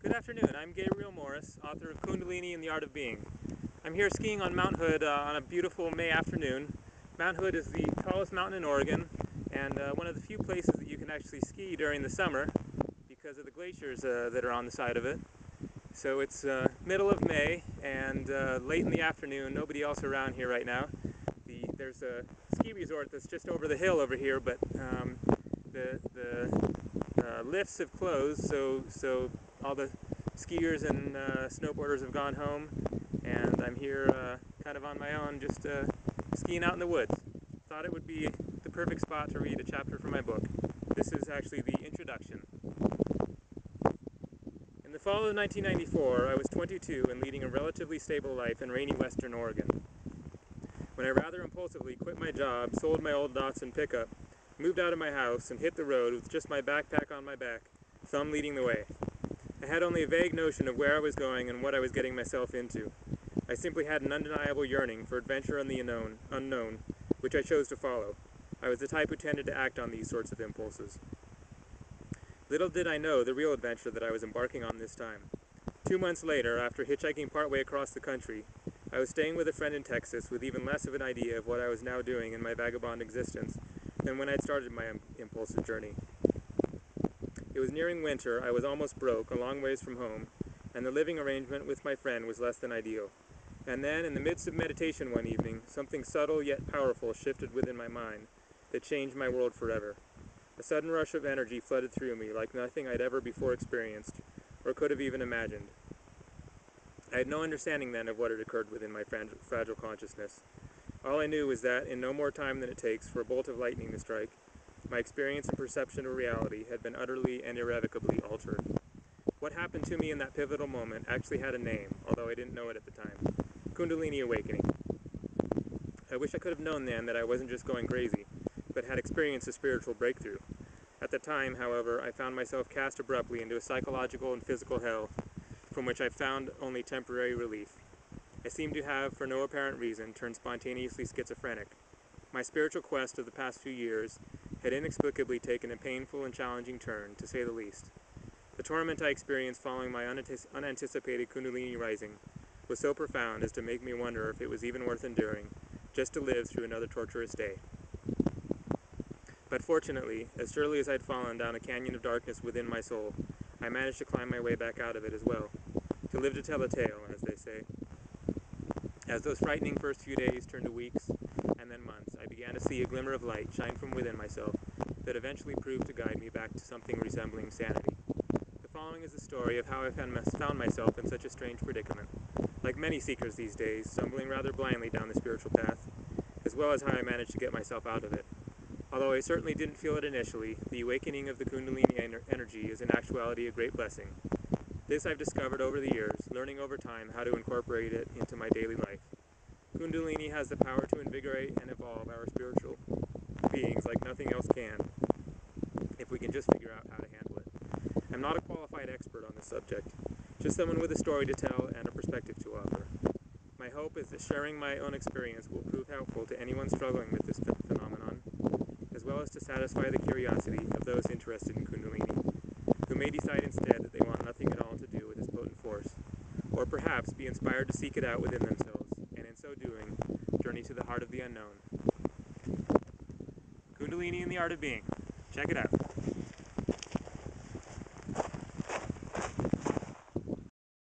Good afternoon, I'm Gabriel Morris, author of Kundalini and the Art of Being. I'm here skiing on Mount Hood on a beautiful May afternoon. Mount Hood is the tallest mountain in Oregon and one of the few places that you can actually ski during the summer because of the glaciers that are on the side of it. So it's middle of May and late in the afternoon, nobody else around here right now. There's a ski resort that's just over the hill over here, but the lifts have closed, so all the skiers and snowboarders have gone home, and I'm here kind of on my own, just skiing out in the woods. Thought it would be the perfect spot to read a chapter from my book. This is actually the introduction. In the fall of 1994, I was 22 and leading a relatively stable life in rainy western Oregon, when I rather impulsively quit my job, sold my old Datsun pickup, moved out of my house, and hit the road with just my backpack on my back, thumb leading the way. I had only a vague notion of where I was going and what I was getting myself into. I simply had an undeniable yearning for adventure and the unknown, which I chose to follow. I was the type who tended to act on these sorts of impulses. Little did I know the real adventure that I was embarking on this time. 2 months later, after hitchhiking partway across the country, I was staying with a friend in Texas with even less of an idea of what I was now doing in my vagabond existence than when I'd started my impulsive journey. It was nearing winter, I was almost broke, a long ways from home, and the living arrangement with my friend was less than ideal. And then, in the midst of meditation one evening, something subtle yet powerful shifted within my mind that changed my world forever. A sudden rush of energy flooded through me like nothing I'd ever before experienced, or could have even imagined. I had no understanding then of what had occurred within my fragile consciousness. All I knew was that, in no more time than it takes for a bolt of lightning to strike, my experience and perception of reality had been utterly and irrevocably altered. What happened to me in that pivotal moment actually had a name, although I didn't know it at the time. Kundalini awakening. I wish I could have known then that I wasn't just going crazy, but had experienced a spiritual breakthrough. At the time, however, I found myself cast abruptly into a psychological and physical hell, from which I found only temporary relief. I seemed to have, for no apparent reason, turned spontaneously schizophrenic. My spiritual quest of the past few years had inexplicably taken a painful and challenging turn, to say the least. The torment I experienced following my unanticipated Kundalini rising was so profound as to make me wonder if it was even worth enduring, just to live through another torturous day. But fortunately, as surely as I'd fallen down a canyon of darkness within my soul, I managed to climb my way back out of it as well, to live to tell a tale, as they say. As those frightening first few days turned to weeks, and then months, I began to see a glimmer of light shine from within myself that eventually proved to guide me back to something resembling sanity. The following is the story of how I found myself in such a strange predicament, like many seekers these days, stumbling rather blindly down the spiritual path, as well as how I managed to get myself out of it. Although I certainly didn't feel it initially, the awakening of the Kundalini energy is in actuality a great blessing. This I've discovered over the years, learning over time how to incorporate it into my daily life. Kundalini has the power to invigorate and evolve our spiritual beings like nothing else can, if we can just figure out how to handle it. I'm not a qualified expert on this subject, just someone with a story to tell and a perspective to offer. My hope is that sharing my own experience will prove helpful to anyone struggling with this phenomenon, as well as to satisfy the curiosity of those interested in Kundalini, who may decide instead that they want nothing at all to do with its potent force, or perhaps be inspired to seek it out within themselves, and in so doing, journey to the heart of the unknown. Kundalini and the Art of Being. Check it out.